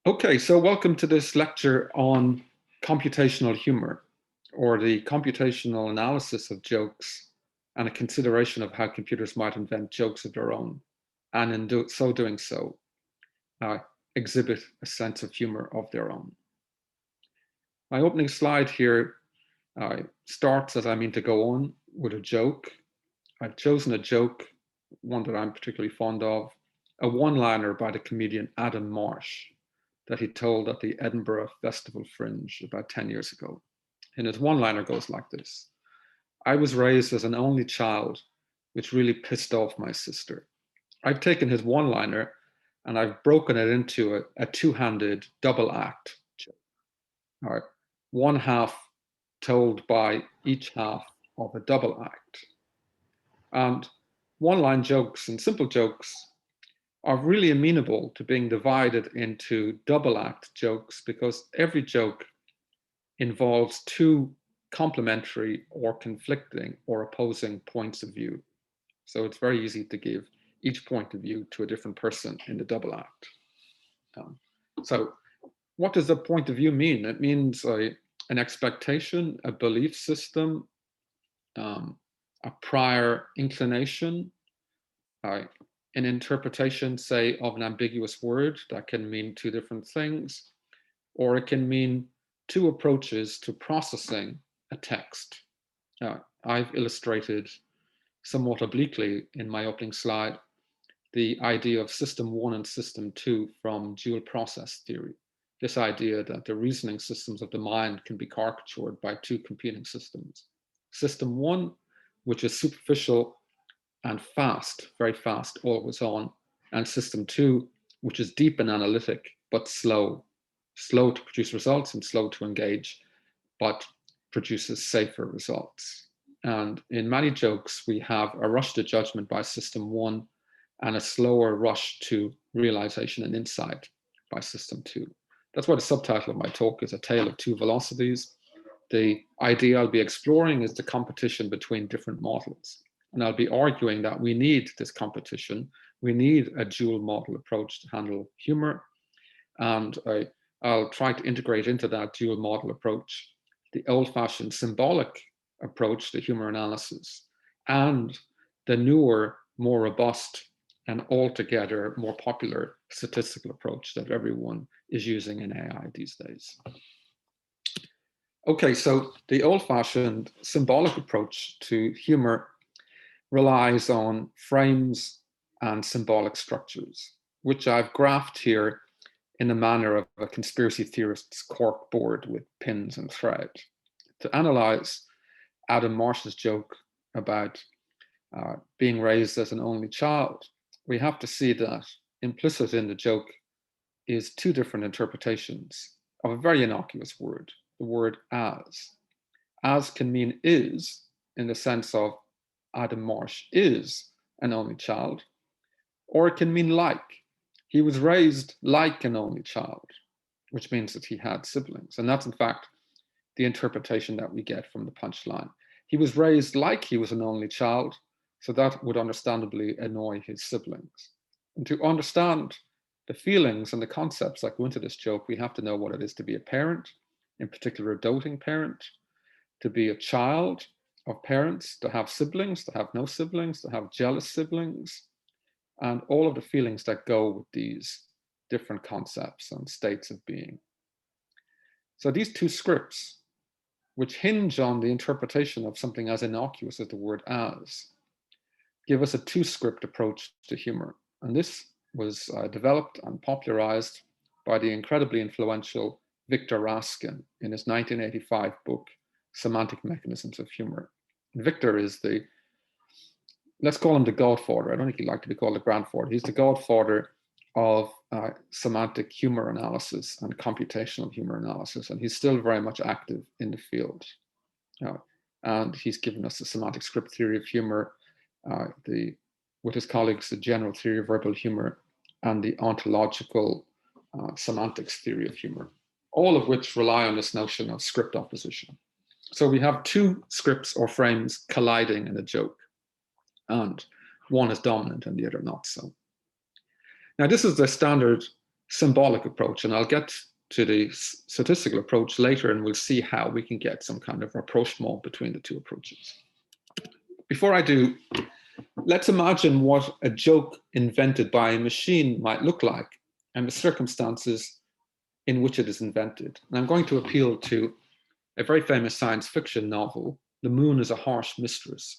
Okay, so welcome to this lecture on computational humor, or the computational analysis of jokes and a consideration of how computers might invent jokes of their own, and in doing so, exhibit a sense of humor of their own. My opening slide here starts as I mean to go on with a joke. I've chosen a joke, one that I'm particularly fond of, a one-liner by the comedian Adam Marsh that he told at the Edinburgh Festival Fringe about 10 years ago. And his one-liner goes like this: I was raised as an only child, which really pissed off my sister. I've taken his one-liner and I've broken it into a two-handed double act joke. All right. One half told by each half of a double act. And one-line jokes and simple jokes are really amenable to being divided into double act jokes because every joke involves two complementary or conflicting or opposing points of view. So it's very easy to give each point of view to a different person in the double act. So what does the point of view mean? It means an expectation, a belief system, a prior inclination, an interpretation, say, of an ambiguous word that can mean two different things, or it can mean two approaches to processing a text. I've illustrated somewhat obliquely in my opening slide the idea of system one and system two from dual process theory. This idea that the reasoning systems of the mind can be caricatured by two competing systems. System one, which is superficial and fast, very fast, always on, and system two, which is deep and analytic, but slow to produce results and slow to engage, but produces safer results. And in many jokes, we have a rush to judgment by system one and a slower rush to realization and insight by system two. That's why the subtitle of my talk is A Tale of Two Velocities. The idea I'll be exploring is the competition between different models. And I'll be arguing that we need this competition. We need a dual model approach to handle humor. And I'll try to integrate into that dual model approach the old-fashioned symbolic approach to humor analysis and the newer, more robust, and altogether more popular statistical approach that everyone is using in AI these days. Okay, so the old-fashioned symbolic approach to humor relies on frames and symbolic structures, which I've graphed here in the manner of a conspiracy theorist's cork board with pins and thread. To analyze Adam Marsh's joke about being raised as an only child, we have to see that implicit in the joke is two different interpretations of a very innocuous word, the word as. As can mean is, in the sense of Adam Marsh is an only child, or it can mean like. He was raised like an only child, which means that he had siblings. And that's in fact the interpretation that we get from the punchline. He was raised like he was an only child, so that would understandably annoy his siblings. And to understand the feelings and the concepts that go into this joke, we have to know what it is to be a parent, in particular a doting parent, to be a child of parents, to have siblings, to have no siblings, to have jealous siblings, and all of the feelings that go with these different concepts and states of being. So these two scripts, which hinge on the interpretation of something as innocuous as the word as, give us a two-script approach to humor. And this was developed and popularized by the incredibly influential Victor Raskin in his 1985 book, Semantic Mechanisms of Humor. Victor is the, let's call him the godfather. I don't think he'd like to be called the grandfather. He's the godfather of semantic humor analysis and computational humor analysis. And he's still very much active in the field. And he's given us the semantic script theory of humor, with his colleagues, the general theory of verbal humor, and the ontological semantics theory of humor, all of which rely on this notion of script opposition. So we have two scripts or frames colliding in a joke, and one is dominant and the other not so. Now, this is the standard symbolic approach. And I'll get to the statistical approach later, and we'll see how we can get some kind of rapprochement between the two approaches. Before I do, let's imagine what a joke invented by a machine might look like and the circumstances in which it is invented. And I'm going to appeal to a very famous science fiction novel, The Moon is a Harsh Mistress,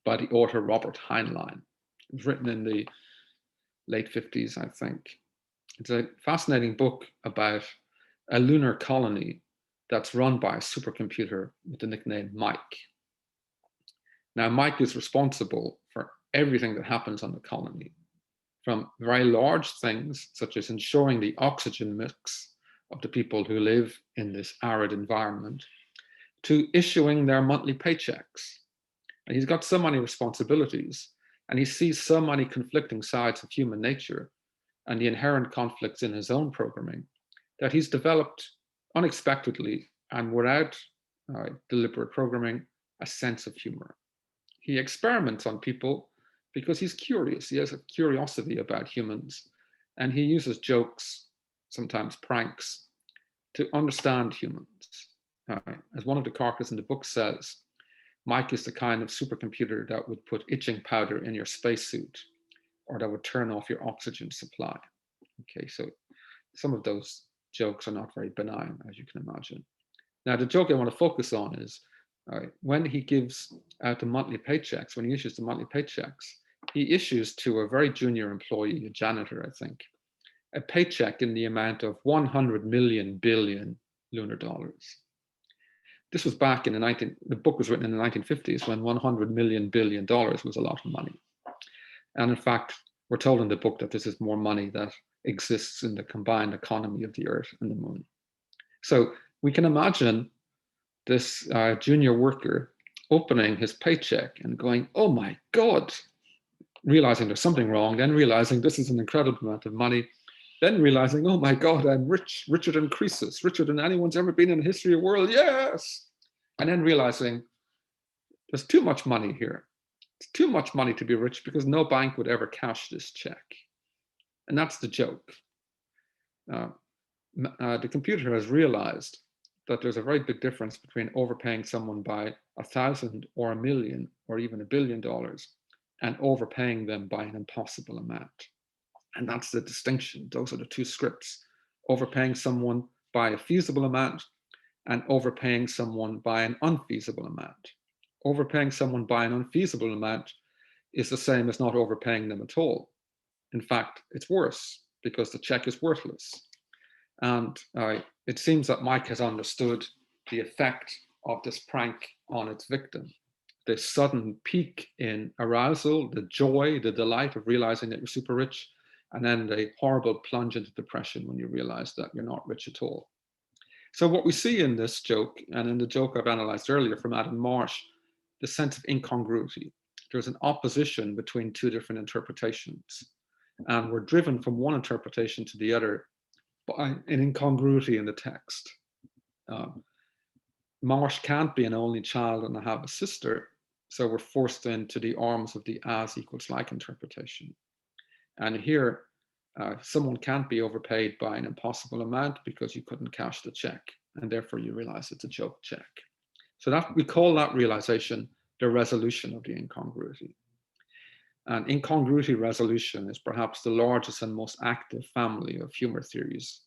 by the author Robert Heinlein. It was written in the late 50s, I think. It's a fascinating book about a lunar colony that's run by a supercomputer with the nickname Mike. Now, Mike is responsible for everything that happens on the colony, from very large things, such as ensuring the oxygen mix of the people who live in this arid environment, to issuing their monthly paychecks. And he's got so many responsibilities, and he sees so many conflicting sides of human nature and the inherent conflicts in his own programming, that he's developed unexpectedly and without deliberate programming, a sense of humor. He experiments on people because he's curious. He has a curiosity about humans, and he uses jokes, sometimes pranks, to understand humans. As one of the characters in the book says, Mike is the kind of supercomputer that would put itching powder in your spacesuit, or that would turn off your oxygen supply. Okay, so some of those jokes are not very benign, as you can imagine. Now, the joke I want to focus on is when he gives out the monthly paychecks, when he issues the monthly paychecks, he issues to a very junior employee, a janitor, I think, a paycheck in the amount of 100 million billion lunar dollars. This was back in the book was written in the 1950s, when 100 million billion dollars was a lot of money. And in fact, we're told in the book that this is more money that exists in the combined economy of the Earth and the Moon. So we can imagine this junior worker opening his paycheck and going, oh my God, realizing there's something wrong, then realizing this is an incredible amount of money, then realizing, oh my God, I'm rich, richer than Croesus, richer than anyone's ever been in the history of the world, yes! And then realizing there's too much money here. It's too much money to be rich because no bank would ever cash this check. And that's the joke. The computer has realized that there's a very big difference between overpaying someone by 1,000 or 1,000,000 or even $1 billion and overpaying them by an impossible amount. And that's the distinction. Those are the two scripts: overpaying someone by a feasible amount and overpaying someone by an unfeasible amount. Overpaying someone by an unfeasible amount is the same as not overpaying them at all. In fact, it's worse because the check is worthless. And it seems that Mike has understood the effect of this prank on its victim. The sudden peak in arousal, the joy, the delight of realizing that you're super rich, and then the horrible plunge into depression when you realize that you're not rich at all. So what we see in this joke, and in the joke I've analyzed earlier from Adam Marsh, the sense of incongruity. There's an opposition between two different interpretations, and we're driven from one interpretation to the other by an incongruity in the text. Marsh can't be an only child and have a sister, so we're forced into the arms of the as equals like interpretation. And here, someone can't be overpaid by an impossible amount because you couldn't cash the check, and therefore you realize it's a joke check. So that we call that realization the resolution of the incongruity. And incongruity resolution is perhaps the largest and most active family of humor theories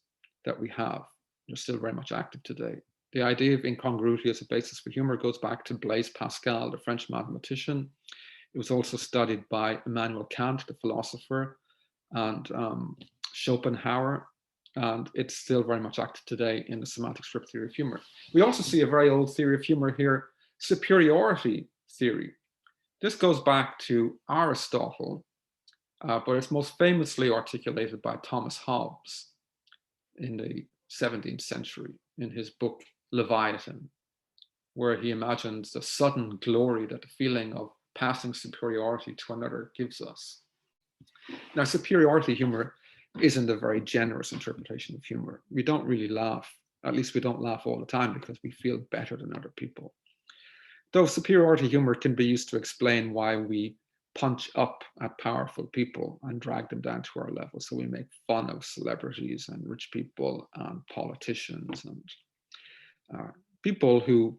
that we have. They're still very much active today. The idea of incongruity as a basis for humor goes back to Blaise Pascal, the French mathematician. It was also studied by Immanuel Kant, the philosopher, and Schopenhauer, and it's still very much active today in the semantic script theory of humor. We also see a very old theory of humor here, superiority theory. This goes back to Aristotle, but it's most famously articulated by Thomas Hobbes in the 17th century in his book Leviathan, where he imagines the sudden glory that the feeling of passing superiority to another gives us. Now, superiority humor isn't a very generous interpretation of humor. We don't really laugh, at least we don't laugh all the time because we feel better than other people. Though superiority humor can be used to explain why we punch up at powerful people and drag them down to our level. So we make fun of celebrities and rich people and politicians and people who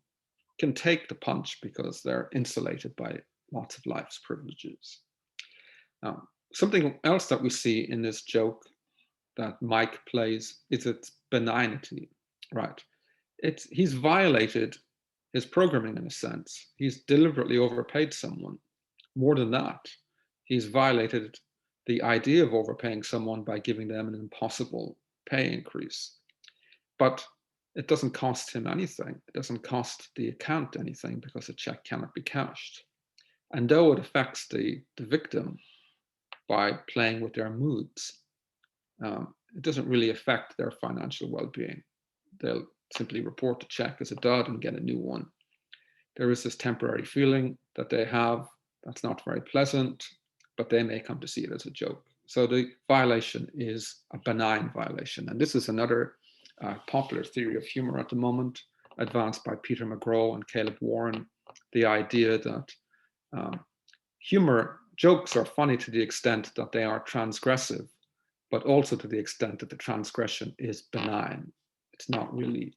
can take the punch because they're insulated by lots of life's privileges. Something else that we see in this joke that Mike plays is its benignity, right? He's violated his programming in a sense. He's deliberately overpaid someone. More than that, he's violated the idea of overpaying someone by giving them an impossible pay increase. But it doesn't cost him anything. It doesn't cost the account anything because the check cannot be cashed. And though it affects the victim by playing with their moods, it doesn't really affect their financial well-being. They'll simply report the check as a dud and get a new one. There is this temporary feeling that they have that's not very pleasant, but they may come to see it as a joke. So the violation is a benign violation. And this is another popular theory of humor at the moment, advanced by Peter McGraw and Caleb Warren, the idea that jokes are funny to the extent that they are transgressive, but also to the extent that the transgression is benign. It's not really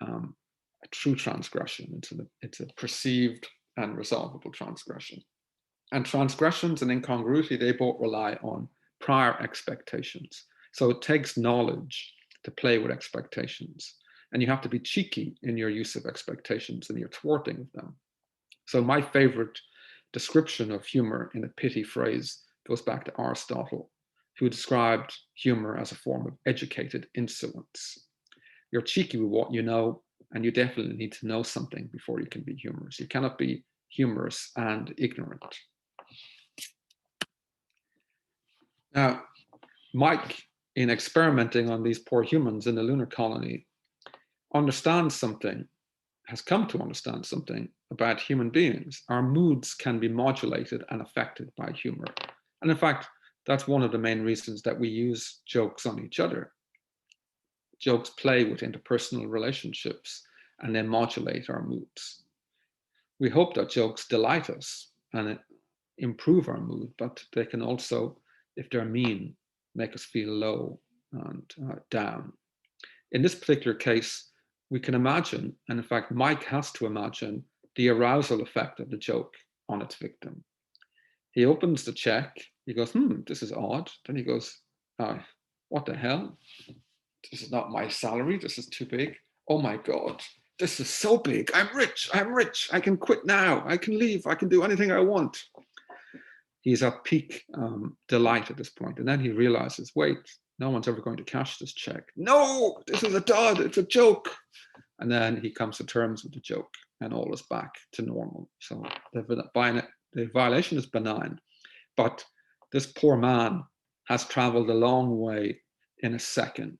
a true transgression. It's a perceived and resolvable transgression. And transgressions and incongruity, they both rely on prior expectations. So it takes knowledge to play with expectations. And you have to be cheeky in your use of expectations and your thwarting of them. So my favorite description of humor in a pithy phrase goes back to Aristotle, who described humor as a form of educated insolence. You're cheeky with what you know, and you definitely need to know something before you can be humorous. You cannot be humorous and ignorant. Now, Mike, in experimenting on these poor humans in the lunar colony, has come to understand something about human beings. Our moods can be modulated and affected by humor. And in fact, that's one of the main reasons that we use jokes on each other. Jokes play with interpersonal relationships and they modulate our moods. We hope that jokes delight us and improve our mood, but they can also, if they're mean, make us feel low and down. In this particular case, we can imagine, and in fact, Mike has to imagine, the arousal effect of the joke on its victim. He opens the check, he goes, this is odd. Then he goes, what the hell? This is not my salary, this is too big. Oh my God, this is so big. I'm rich, I can quit now, I can leave, I can do anything I want. He's at peak delight at this point. And then he realizes, wait, no one's ever going to cash this check. No, this is a dud, it's a joke. And then he comes to terms with the joke and all is back to normal. So the violation is benign, but this poor man has traveled a long way in a second.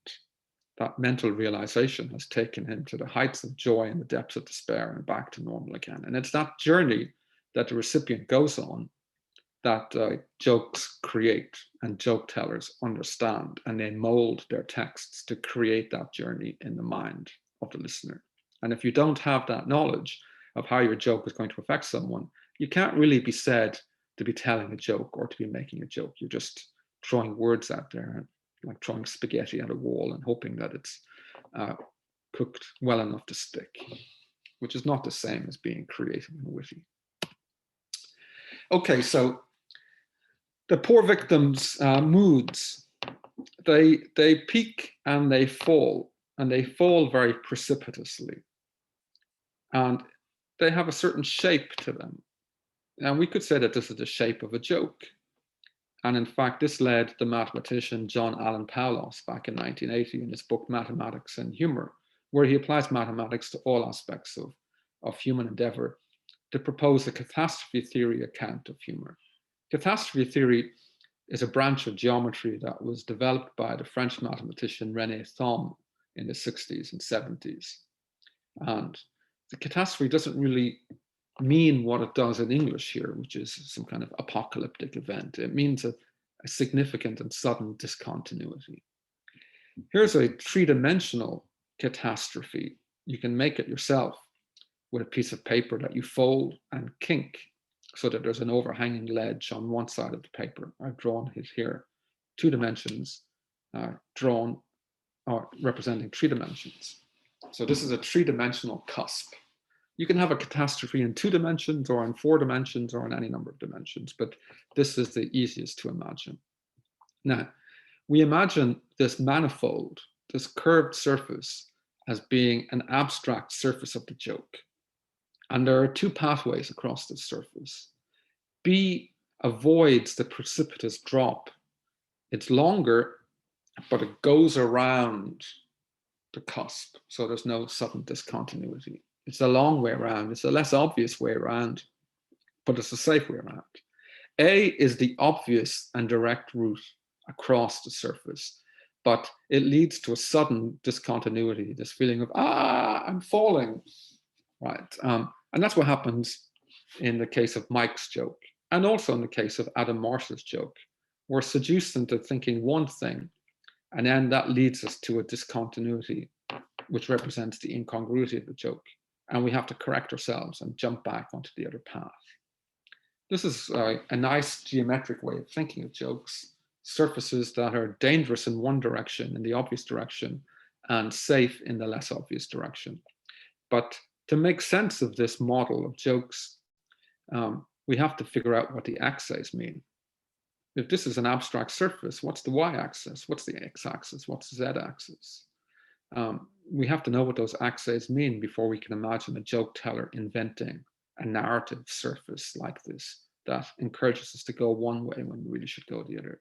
That mental realization has taken him to the heights of joy and the depths of despair and back to normal again. And it's that journey that the recipient goes on that jokes create and joke tellers understand, and they mold their texts to create that journey in the mind of the listener. And if you don't have that knowledge of how your joke is going to affect someone, you can't really be said to be telling a joke or to be making a joke. You're just throwing words out there, like throwing spaghetti at a wall and hoping that it's cooked well enough to stick, which is not the same as being creative and witty. Okay, so the poor victims' moods, they peak and they fall very precipitously. And they have a certain shape to them. And we could say that this is the shape of a joke. And in fact, this led the mathematician John Allen Paulos back in 1980 in his book, Mathematics and Humour, where he applies mathematics to all aspects of human endeavour to propose a catastrophe theory account of humour. Catastrophe theory is a branch of geometry that was developed by the French mathematician René Thom in the 60s and 70s. And the catastrophe doesn't really mean what it does in English here, which is some kind of apocalyptic event. It means a significant and sudden discontinuity. Here's a three-dimensional catastrophe. You can make it yourself with a piece of paper that you fold and kink. so that there's an overhanging ledge on one side of the paper. I've drawn it here, 2 dimensions drawn or representing 3 dimensions. So this is a 3-dimensional cusp. You can have a catastrophe in 2 dimensions or in 4 dimensions or in any number of dimensions, but this is the easiest to imagine. Now, we imagine this manifold, this curved surface, as being an abstract surface of the joke. And there are 2 pathways across this surface. B avoids the precipitous drop. It's longer, but it goes around the cusp, so there's no sudden discontinuity. It's a long way around. It's a less obvious way around, but it's a safe way around. A is the obvious and direct route across the surface, but it leads to a sudden discontinuity, this feeling of, I'm falling, right? And that's what happens in the case of Mike's joke, and also in the case of Adam Morse's joke. We're seduced into thinking one thing, and then that leads us to a discontinuity, which represents the incongruity of the joke. And we have to correct ourselves and jump back onto the other path. This is a nice geometric way of thinking of jokes. Surfaces that are dangerous in one direction, in the obvious direction, and safe in the less obvious direction. But to make sense of this model of jokes, we have to figure out what the axes mean. If this is an abstract surface, what's the y-axis? What's the x-axis? What's the z-axis? We have to know what those axes mean before we can imagine a joke teller inventing a narrative surface like this that encourages us to go one way when we really should go the other.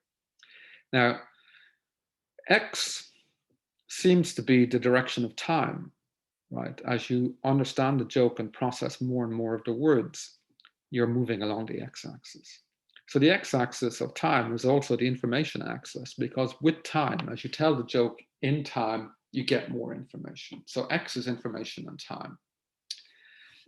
Now, x seems to be the direction of time, right? As you understand the joke and process more and more of the words, you're moving along the x-axis. So the x-axis of time is also the information axis, because with time, as you tell the joke in time, you get more information. So x is information and time.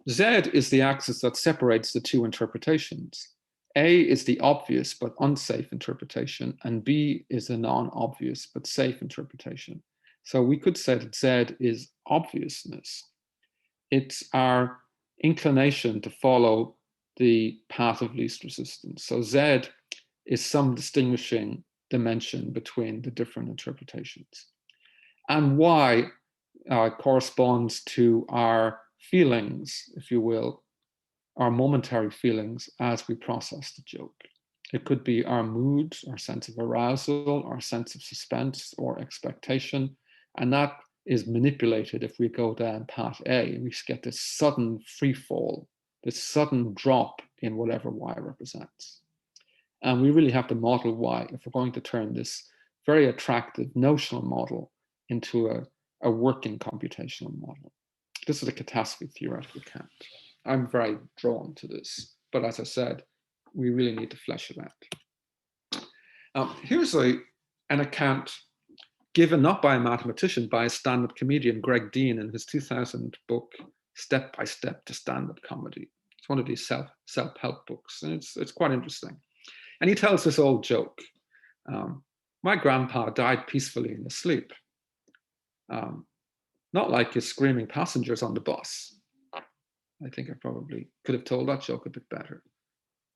Z is the axis that separates the 2 interpretations. A is the obvious but unsafe interpretation, and B is the non-obvious but safe interpretation. So we could say that Z is obviousness. It's our inclination to follow the path of least resistance. So Z is some distinguishing dimension between the different interpretations. And Y corresponds to our feelings, if you will, our momentary feelings as we process the joke. It could be our mood, our sense of arousal, our sense of suspense or expectation, and that is manipulated if we go down path A. We get this sudden free fall, this sudden drop in whatever Y represents. And we really have to model Y if we're going to turn this very attractive notional model into a working computational model. This is a catastrophe theoretical account. I'm very drawn to this, but as I said, we really need to flesh it out. Here's an account given not by a mathematician, by a stand-up comedian, Greg Dean, in his 2000 book, Step by Step to Stand-Up Comedy. It's one of these self-help books, and it's quite interesting. And he tells this old joke. My grandpa died peacefully in his sleep. Not like his screaming passengers on the bus. I think I probably could have told that joke a bit better.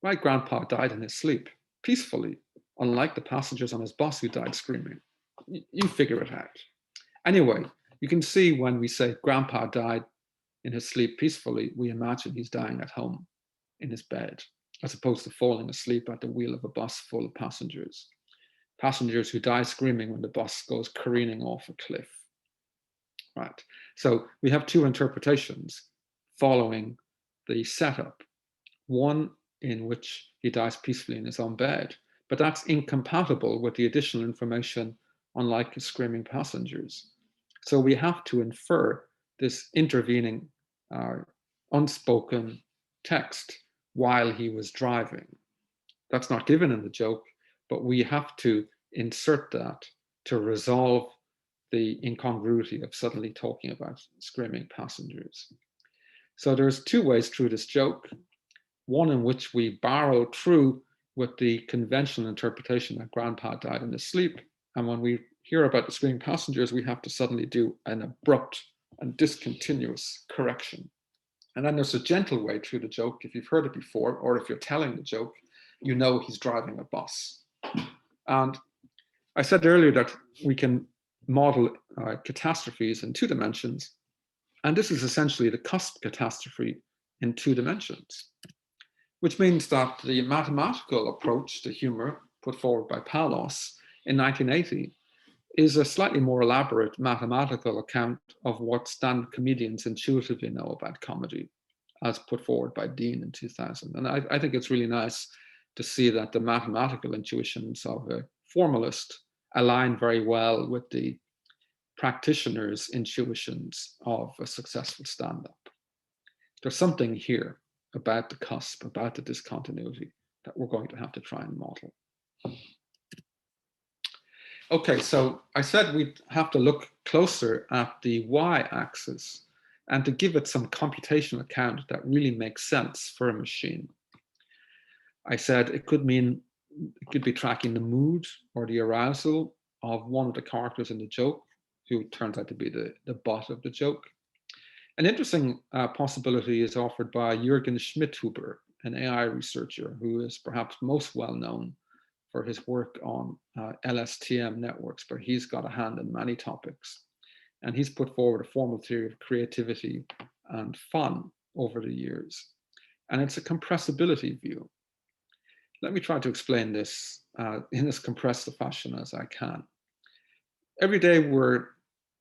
My grandpa died in his sleep, peacefully, unlike the passengers on his bus who died screaming. You figure it out. Anyway, you can see when we say grandpa died in his sleep peacefully, we imagine he's dying at home in his bed, as opposed to falling asleep at the wheel of a bus full of passengers. Passengers who die screaming when the bus goes careening off a cliff. Right. So we have 2 interpretations following the setup. One in which he dies peacefully in his own bed, but that's incompatible with the additional information, unlike his screaming passengers. So we have to infer this intervening unspoken text while he was driving. That's not given in the joke, but we have to insert that to resolve the incongruity of suddenly talking about screaming passengers. So there's 2 ways through this joke. One in which we barrel through with the conventional interpretation that grandpa died in his sleep. And when we hear about the screaming passengers, we have to suddenly do an abrupt and discontinuous correction. And then there's a gentle way through the joke. If you've heard it before, or if you're telling the joke, you know he's driving a bus. And I said earlier that we can model catastrophes in 2 dimensions. And this is essentially the cusp catastrophe in 2 dimensions, which means that the mathematical approach to humor put forward by Palos in 1980 is a slightly more elaborate mathematical account of what standard comedians intuitively know about comedy, as put forward by Dean in 2000. And I think it's really nice to see that the mathematical intuitions of a formalist align very well with the practitioner's intuitions of a successful stand-up. There's something here about the cusp, about the discontinuity that we're going to have to try and model. Okay, so I said we'd have to look closer at the y-axis and to give it some computational account that really makes sense for a machine. I said it could be tracking the mood or the arousal of one of the characters in the joke, who turns out to be the butt of the joke. An interesting possibility is offered by Jürgen Schmidhuber, an AI researcher who is perhaps most well known for his work on LSTM networks, but he's got a hand in many topics. And he's put forward a formal theory of creativity and fun over the years. And it's a compressibility view. Let me try to explain this in as compressed a fashion as I can. Every day we're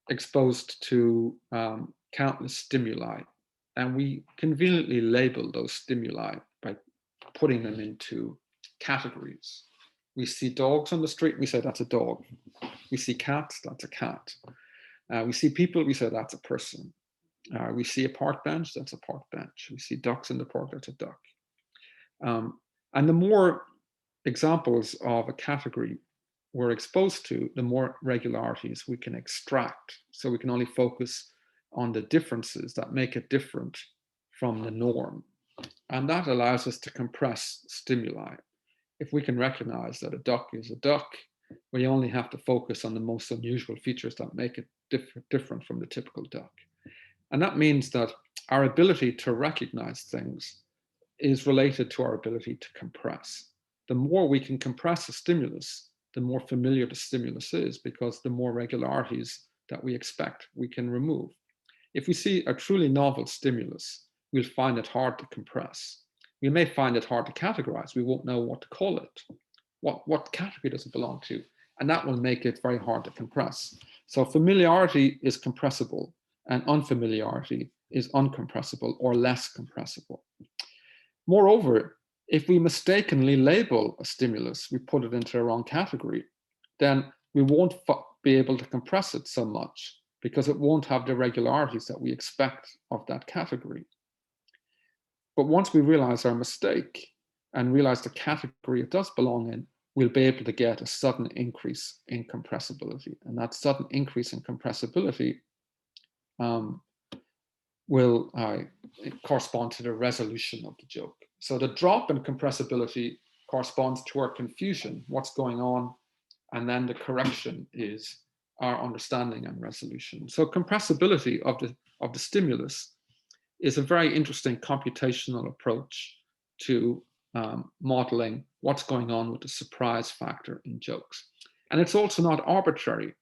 exposed to countless stimuli, and we conveniently label those stimuli by putting them into categories. We see dogs on the street, we say that's a dog. We see cats, that's a cat. We see people, we say that's a person. We see a park bench, that's a park bench. We see ducks in the park, that's a duck. And the more examples of a category we're exposed to, the more regularities we can extract. So we can only focus on the differences that make it different from the norm. And that allows us to compress stimuli. If we can recognize that a duck is a duck, we only have to focus on the most unusual features that make it different from the typical duck. And that means that our ability to recognize things is related to our ability to compress. The more we can compress a stimulus, the more familiar the stimulus is, because the more regularities that we expect we can remove. If we see a truly novel stimulus, we'll find it hard to compress. We may find it hard to categorize. We won't know what to call it. What category does it belong to? And that will make it very hard to compress. So familiarity is compressible, and unfamiliarity is uncompressible or less compressible. Moreover, if we mistakenly label a stimulus, we put it into the wrong category, then we won't be able to compress it so much, because it won't have the regularities that we expect of that category. But once we realize our mistake and realize the category it does belong in, we'll be able to get a sudden increase in compressibility. And that sudden increase in compressibility will correspond to the resolution of the joke. So the drop in compressibility corresponds to our confusion, what's going on, and then the correction is our understanding and resolution. So compressibility of the stimulus is a very interesting computational approach to modeling what's going on with the surprise factor in jokes. And it's also not arbitrary.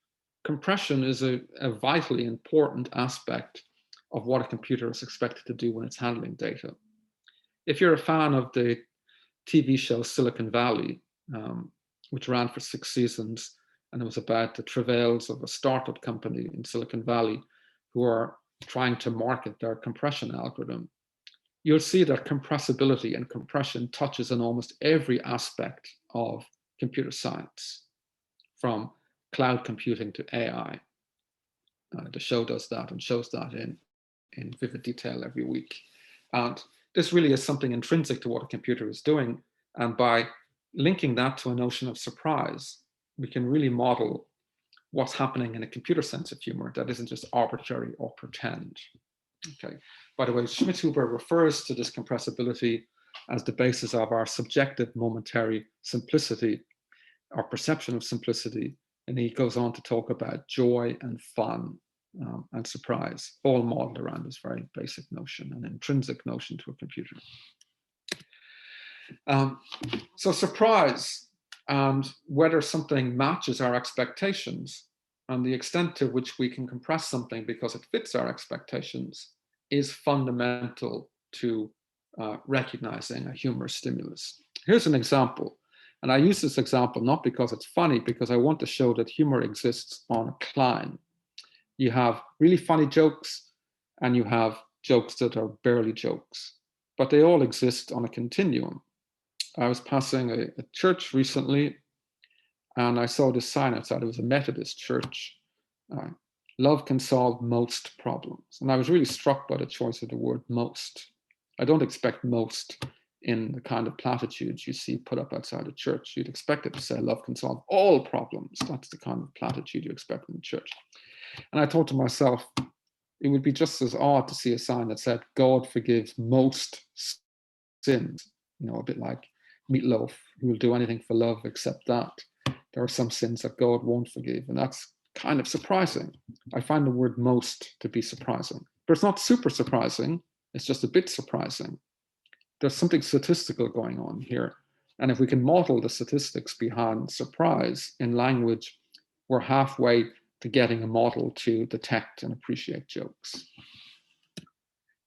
Compression is a vitally important aspect of what a computer is expected to do when it's handling data. If you're a fan of the TV show Silicon Valley, which ran for 6 seasons, and it was about the travails of a startup company in Silicon Valley who are trying to market their compression algorithm, you'll see that compressibility and compression touches on almost every aspect of computer science, from cloud computing to AI. The show does that and shows that in vivid detail every week. And this really is something intrinsic to what a computer is doing. And by linking that to a notion of surprise, we can really model what's happening in a computer sense of humor that isn't just arbitrary or pretend. Okay. By the way, Schmidhuber refers to this compressibility as the basis of our subjective momentary simplicity, our perception of simplicity. And he goes on to talk about joy and fun and surprise, all modeled around this very basic notion, an intrinsic notion to a computer. So surprise and whether something matches our expectations and the extent to which we can compress something because it fits our expectations is fundamental to recognizing a humorous stimulus. Here's an example. And I use this example not because it's funny, because I want to show that humor exists on a cline. You have really funny jokes and you have jokes that are barely jokes, but they all exist on a continuum. I was passing a church recently and I saw this sign outside. It was a Methodist church. Love can solve most problems. And I was really struck by the choice of the word most. I don't expect most in the kind of platitudes you see put up outside a church. You'd expect it to say love can solve all problems. That's the kind of platitude you expect in the church. And I thought to myself, it would be just as odd to see a sign that said God forgives most sins, you know, a bit like Meatloaf, who will do anything for love except that. There are some sins that God won't forgive, and that's kind of surprising. I find the word most to be surprising, but it's not super surprising. It's just a bit surprising. There's something statistical going on here. And if we can model the statistics behind surprise in language, we're halfway to getting a model to detect and appreciate jokes.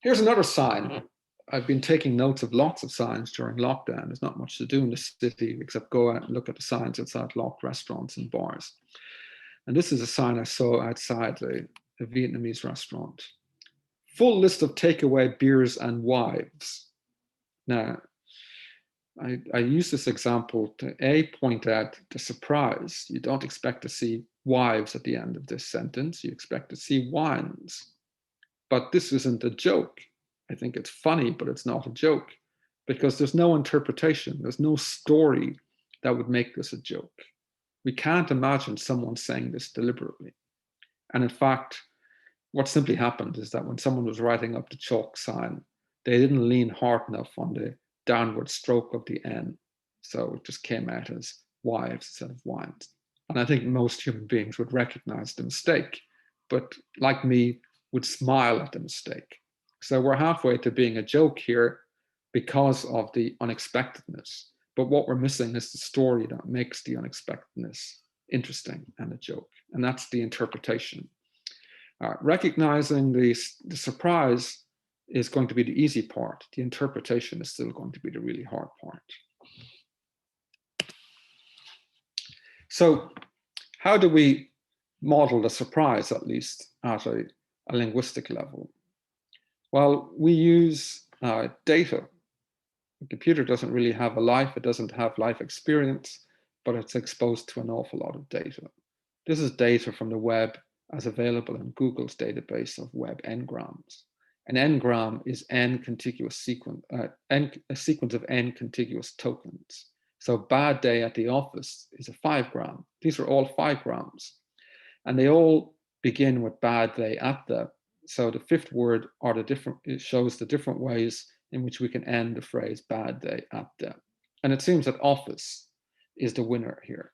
Here's another sign. I've been taking notes of lots of signs during lockdown. There's not much to do in the city except go out and look at the signs outside locked restaurants and bars. And this is a sign I saw outside a Vietnamese restaurant. Full list of takeaway beers and wives. Now, I use this example to point out the surprise. You don't expect to see wives at the end of this sentence. You expect to see wines. But this isn't a joke. I think it's funny, but it's not a joke because there's no interpretation. There's no story that would make this a joke. We can't imagine someone saying this deliberately. And in fact, what simply happened is that when someone was writing up the chalk sign, they didn't lean hard enough on the downward stroke of the N. So it just came out as wives instead of wines. And I think most human beings would recognize the mistake, but like me, would smile at the mistake. So we're halfway to being a joke here because of the unexpectedness. But what we're missing is the story that makes the unexpectedness interesting and a joke. And that's the interpretation. Recognizing the surprise is going to be the easy part. The interpretation is still going to be the really hard part. So how do we model the surprise, at least at a linguistic level? Well, we use data. The computer doesn't really have a life. It doesn't have life experience, but it's exposed to an awful lot of data. This is data from the web as available in Google's database of web n-grams. An n-gram is a sequence of n contiguous tokens. So bad day at the office is a 5-gram. These are all 5 grams. And they all begin with bad day at the. So the fifth word are it shows the different ways in which we can end the phrase bad day at the. And it seems that office is the winner here.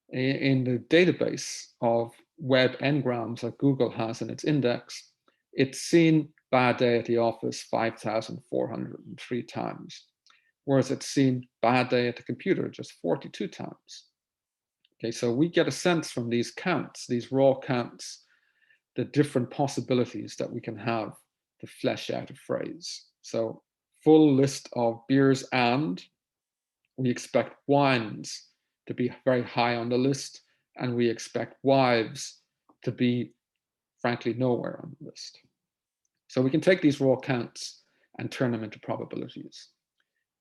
In the database of web n-grams that Google has in its index, it's seen bad day at the office 5,403 times, whereas it's seen bad day at the computer just 42 times. Okay, so we get a sense from these counts, these raw counts, the different possibilities that we can have to flesh out a phrase. So full list of beers and, we expect wines to be very high on the list, and we expect wives to be, frankly, nowhere on the list. So we can take these raw counts and turn them into probabilities.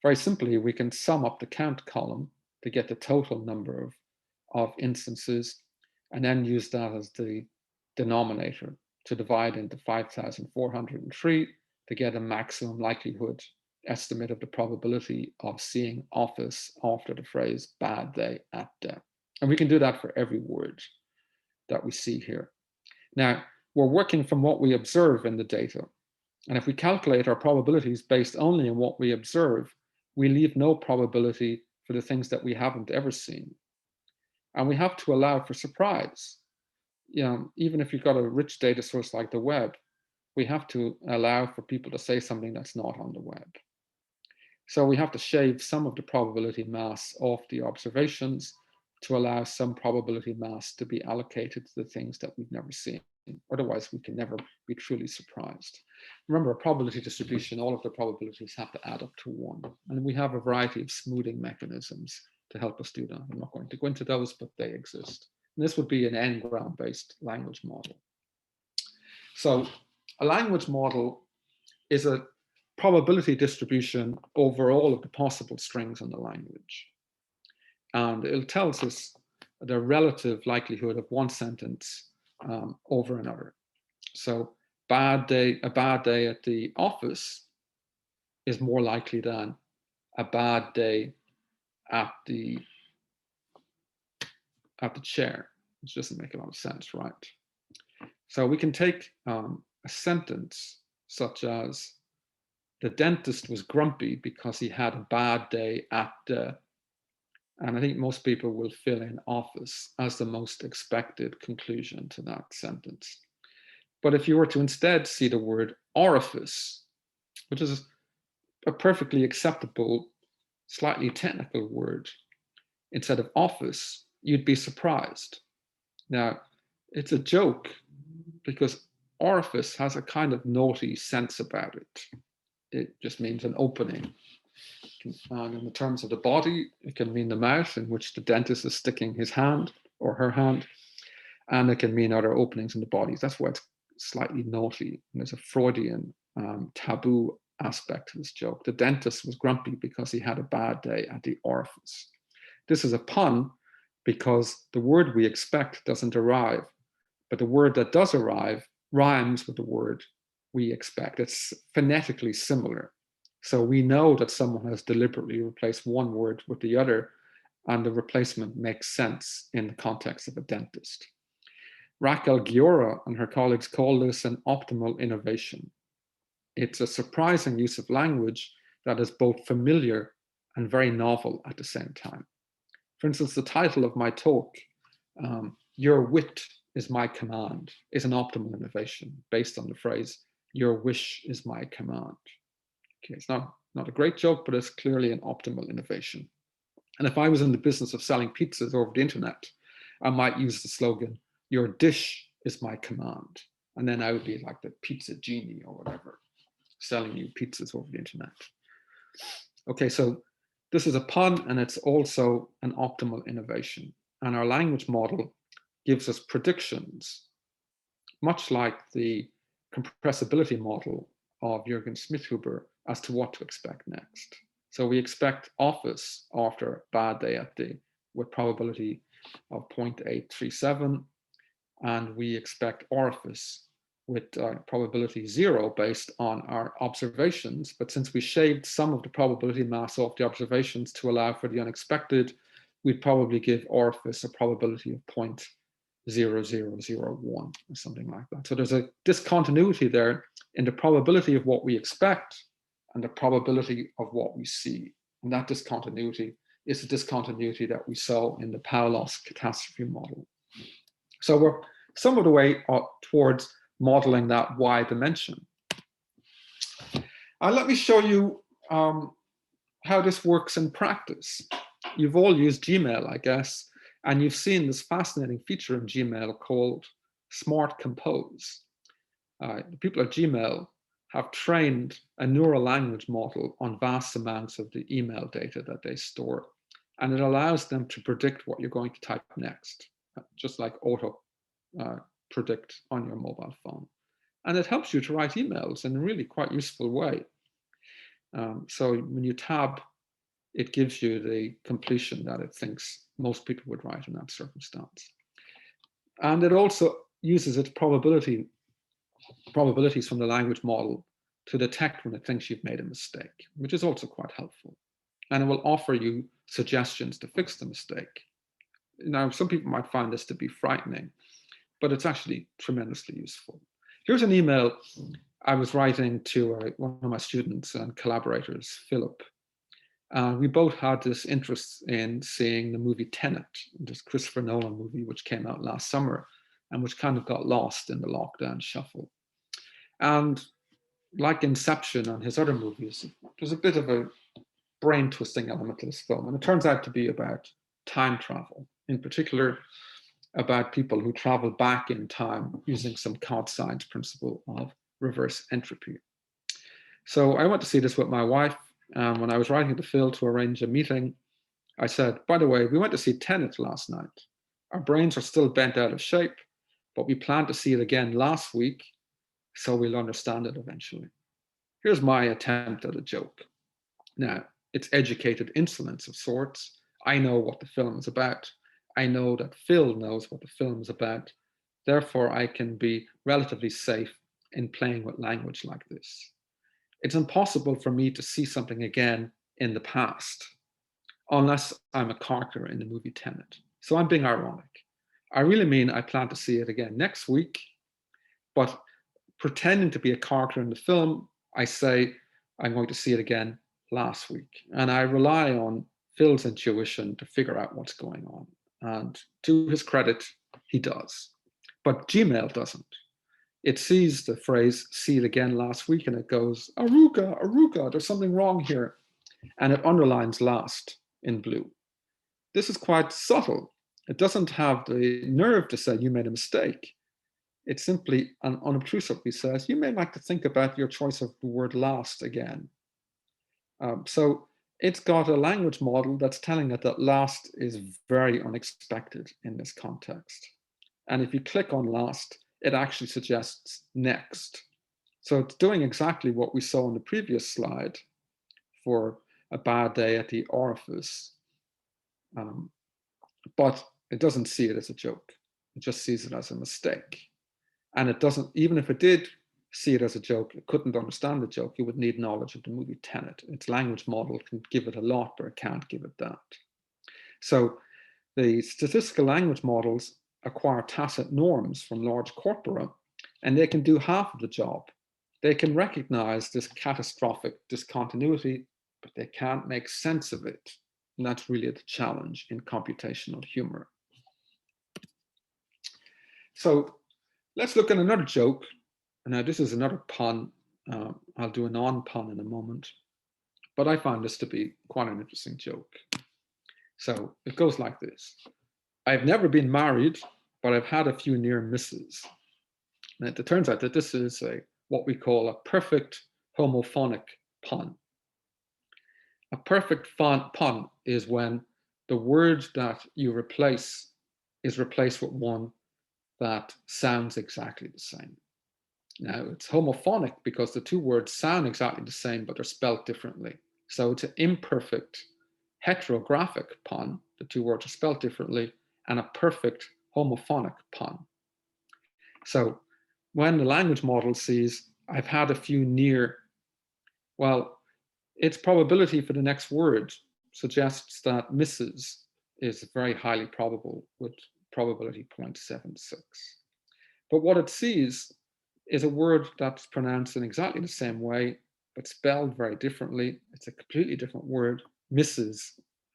Very simply, we can sum up the count column to get the total number of instances, and then use that as the denominator to divide into 5,403 to get a maximum likelihood estimate of the probability of seeing office after the phrase bad day at the. And we can do that for every word that we see here. Now, we're working from what we observe in the data. And if we calculate our probabilities based only on what we observe, we leave no probability for the things that we haven't ever seen. And we have to allow for surprise. even if you've got a rich data source like the web, we have to allow for people to say something that's not on the web. So we have to shave some of the probability mass off the observations to allow some probability mass to be allocated to the things that we've never seen. Otherwise, we can never be truly surprised. Remember, a probability distribution, all of the probabilities have to add up to 1. And we have a variety of smoothing mechanisms to help us do that. I'm not going to go into those, but they exist. And this would be an n-gram-based language model. So a language model is a probability distribution over all of the possible strings in the language. And it tells us the relative likelihood of one sentence over another. So a bad day at the office is more likely than a bad day at the chair, which doesn't make a lot of sense, right? So we can take a sentence such as, the dentist was grumpy because he had a bad day at the, and I think most people will fill in office as the most expected conclusion to that sentence. But if you were to instead see the word orifice, which is a perfectly acceptable, slightly technical word, instead of office, you'd be surprised. Now, it's a joke because orifice has a kind of naughty sense about it. It just means an opening. And in the terms of the body, it can mean the mouth in which the dentist is sticking his hand or her hand. And it can mean other openings in the body. That's why it's slightly naughty. And there's a Freudian taboo aspect to this joke. The dentist was grumpy because he had a bad day at the orifice. This is a pun because the word we expect doesn't arrive, but the word that does arrive rhymes with the word we expect. It's phonetically similar. So we know that someone has deliberately replaced one word with the other, and the replacement makes sense in the context of a dentist. Raquel Giora and her colleagues call this an optimal innovation. It's a surprising use of language that is both familiar and very novel at the same time. For instance, the title of my talk, Your Wit is My Command, is an optimal innovation based on the phrase, your wish is my command. Okay, it's not a great joke, but it's clearly an optimal innovation. And if I was in the business of selling pizzas over the internet, I might use the slogan, your dish is my command. And then I would be like the pizza genie or whatever, selling you pizzas over the internet. Okay, so this is a pun and it's also an optimal innovation. And our language model gives us predictions, much like the compressibility model of Jürgen Schmidhuber as to what to expect next. So we expect office after a bad day at the, with probability of 0.837, and we expect orifice with probability 0 based on our observations. But since we shaved some of the probability mass off the observations to allow for the unexpected, we'd probably give orifice a probability of 0.0001 or something like that. So there's a discontinuity there in the probability of what we expect and the probability of what we see. And that discontinuity is the discontinuity that we saw in the Paulos catastrophe model. So we're some of the way towards modeling that Y dimension. Let me show you how this works in practice. You've all used Gmail, I guess, and you've seen this fascinating feature in Gmail called Smart Compose. The people at Gmail have trained a neural language model on vast amounts of the email data that they store, and it allows them to predict what you're going to type next, just like auto predict on your mobile phone. And it helps you to write emails in a really quite useful way. So when you tab, it gives you the completion that it thinks most people would write in that circumstance. And it also uses its probabilities from the language model to detect when it thinks you've made a mistake, which is also quite helpful. And it will offer you suggestions to fix the mistake. Now, some people might find this to be frightening, but it's actually tremendously useful. Here's an email I was writing to one of my students and collaborators, Philip. We both had this interest in seeing the movie Tenet, this Christopher Nolan movie, which came out last summer. and which kind of got lost in the lockdown shuffle. And like Inception and his other movies, there's a bit of a brain twisting element to this film. And it turns out to be about time travel, in particular about people who travel back in time using some Kant-Science principle of reverse entropy. So I went to see this with my wife. And when I was writing to Phil to arrange a meeting, I said, by the way, we went to see Tenet last night. Our brains are still bent out of shape, but we planned to see it again last week, so we'll understand it eventually. Here's my attempt at a joke. Now, it's educated insolence of sorts. I know what the film is about. I know that Phil knows what the film is about. Therefore, I can be relatively safe in playing with language like this. It's impossible for me to see something again in the past, unless I'm a character in the movie Tenet. So I'm being ironic. I really mean I plan to see it again next week, but pretending to be a character in the film, I say I'm going to see it again last week. And I rely on Phil's intuition to figure out what's going on. And to his credit, he does. But Gmail doesn't. It sees the phrase, see it again last week, and it goes, Aruga, Aruga, there's something wrong here. And it underlines last in blue. This is quite subtle. It doesn't have the nerve to say you made a mistake. It simply and unobtrusively says, you may like to think about your choice of the word last again. So it's got a language model that's telling it that last is very unexpected in this context. And if you click on last, it actually suggests next. So it's doing exactly what we saw in the previous slide for a bad day at the orifice. But it doesn't see it as a joke. It just sees it as a mistake. And it doesn't, even if it did see it as a joke, it couldn't understand the joke. You would need knowledge of the movie Tenet. Its language model can give it a lot, but it can't give it that. So the statistical language models acquire tacit norms from large corpora, and they can do half of the job. They can recognize this catastrophic discontinuity, but they can't make sense of it. And that's really the challenge in computational humor. So let's look at another joke. Now, this is another pun. I'll do a non-pun in a moment. But I find this to be quite an interesting joke. So it goes like this. I've never been married, but I've had a few near misses. And it turns out that this is what we call a perfect homophonic pun. A perfect pun is when the word that you replace is replaced with one that sounds exactly the same. Now, it's homophonic because the two words sound exactly the same, but they're spelled differently. So it's an imperfect heterographic pun. The two words are spelled differently, and a perfect homophonic pun. So when the language model sees, I've had a few near, well, its probability for the next word suggests that misses is very highly probable with probability 0.76. But what it sees is a word that's pronounced in exactly the same way, but spelled very differently. It's a completely different word, misses,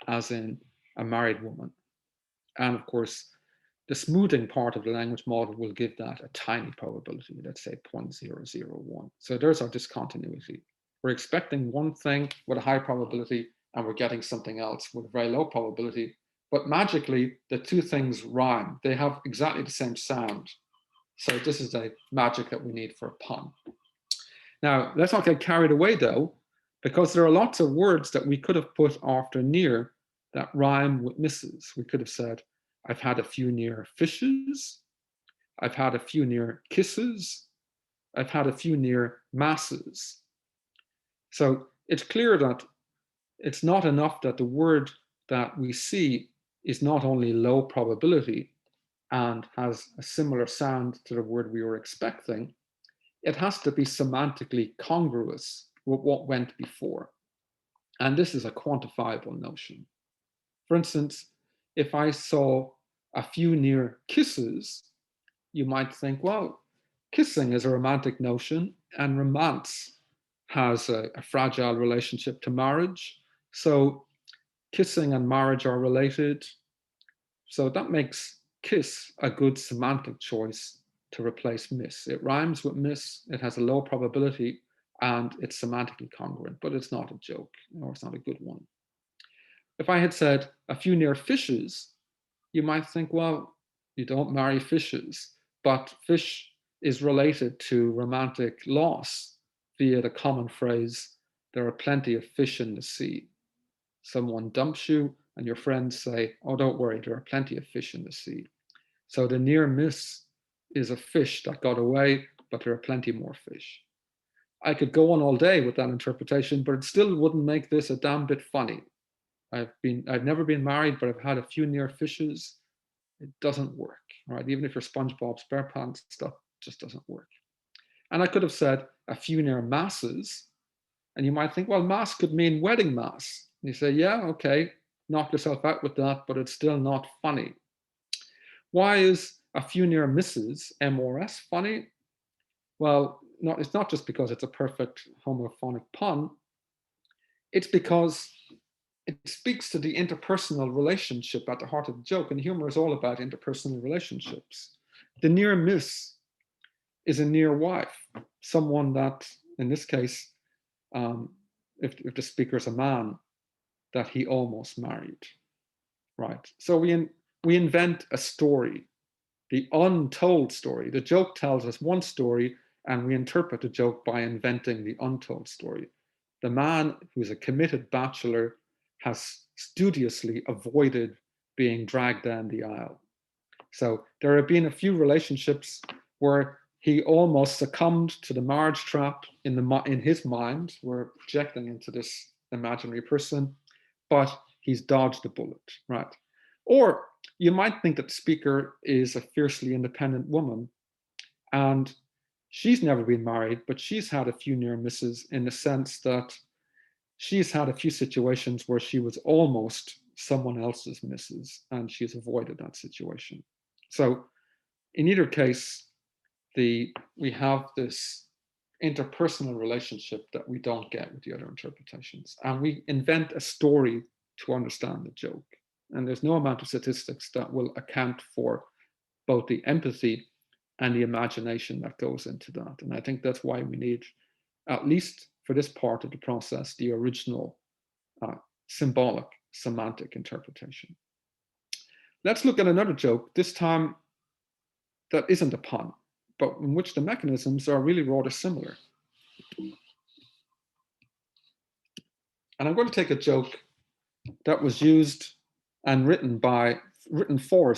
as in a married woman. And of course, the smoothing part of the language model will give that a tiny probability, let's say 0.001. So there's our discontinuity. We're expecting one thing with a high probability, and we're getting something else with a very low probability. But magically, the two things rhyme. They have exactly the same sound. So this is the magic that we need for a pun. Now, let's not get carried away, though, because there are lots of words that we could have put after near that rhyme with misses. We could have said, I've had a few near fishes. I've had a few near kisses. I've had a few near masses. So it's clear that it's not enough that the word that we see is not only low probability and has a similar sound to the word we were expecting, it has to be semantically congruous with what went before. And this is a quantifiable notion. For instance, if I saw a few near kisses, you might think, well, kissing is a romantic notion, and romance has a fragile relationship to marriage. So kissing and marriage are related. So that makes kiss a good semantic choice to replace miss? It rhymes with miss, it has a low probability, and it's semantically congruent, but it's not a joke, or it's not a good one. If I had said a few near fishes, you might think, well, you don't marry fishes, but fish is related to romantic loss via the common phrase, there are plenty of fish in the sea. Someone dumps you and your friends say, oh, don't worry, there are plenty of fish in the sea. So the near miss is a fish that got away, but there are plenty more fish. I could go on all day with that interpretation, but it still wouldn't make this a damn bit funny. I've never been married, but I've had a few near fishes. It doesn't work, right? Even if you're SpongeBob SquarePants, stuff just doesn't work. And I could have said a few near masses, and you might think, well, mass could mean wedding mass. And you say, yeah, okay, knock yourself out with that, but it's still not funny. Why is a few near misses, MRS, funny? Well, it's not just because it's a perfect homophonic pun. It's because it speaks to the interpersonal relationship at the heart of the joke, and humor is all about interpersonal relationships. The near miss is a near wife, someone that, in this case, if the speaker is a man, that he almost married, right? So we invent a story, the untold story. The joke tells us one story, and we interpret the joke by inventing the untold story. The man who's a committed bachelor has studiously avoided being dragged down the aisle. So there have been a few relationships where he almost succumbed to the marriage trap in his mind. We're projecting into this imaginary person, but he's dodged the bullet, right? Or you might think that the speaker is a fiercely independent woman, and she's never been married, but she's had a few near misses in the sense that she's had a few situations where she was almost someone else's missus, and she's avoided that situation. So in either case, we have this interpersonal relationship that we don't get with the other interpretations. And we invent a story to understand the joke. And there's no amount of statistics that will account for both the empathy and the imagination that goes into that. And I think that's why we need, at least for this part of the process, the original symbolic semantic interpretation. Let's look at another joke, this time that isn't a pun, but in which the mechanisms are really rather similar. And I'm going to take a joke that was used and written for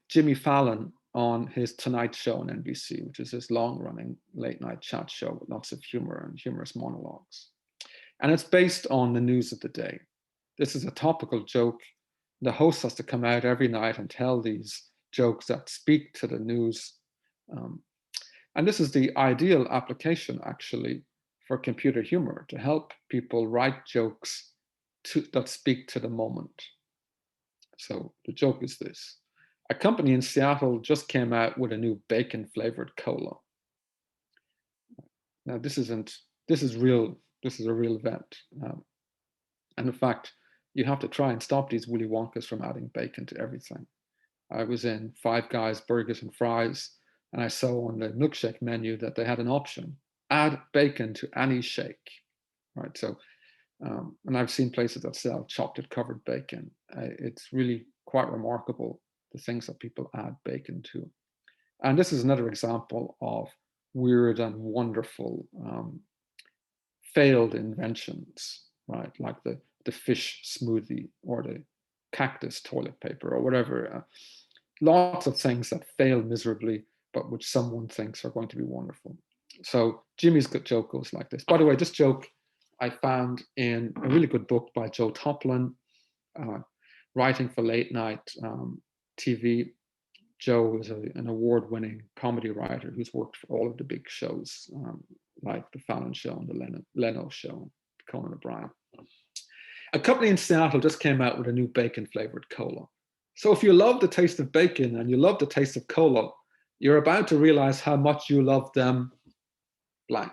Jimmy Fallon on his Tonight Show on NBC, which is this long-running late-night chat show with lots of humor and humorous monologues. And it's based on the news of the day. This is a topical joke. The host has to come out every night and tell these jokes that speak to the news. And this is the ideal application, actually, for computer humor, to help people write jokes that speak to the moment. So the joke is this. A company in Seattle just came out with a new bacon-flavored cola. Now, this is a real event. And in fact, you have to try and stop these Willy Wonkas from adding bacon to everything. I was in Five Guys Burgers and Fries, and I saw on the milkshake menu that they had an option, add bacon to any shake, right? So, and I've seen places that sell chocolate covered bacon. It's really quite remarkable, the things that people add bacon to. And this is another example of weird and wonderful failed inventions, right? Like the fish smoothie or the cactus toilet paper or whatever. Lots of things that fail miserably, but which someone thinks are going to be wonderful. So Jimmy's joke goes like this. By the way, this joke I found in a really good book by Joe Toplin, Writing for Late Night TV. Joe is an award-winning comedy writer who's worked for all of the big shows, like The Fallon Show and The Leno Show, Conan O'Brien. A company in Seattle just came out with a new bacon-flavored cola. So if you love the taste of bacon and you love the taste of cola, you're about to realize how much you love them blank.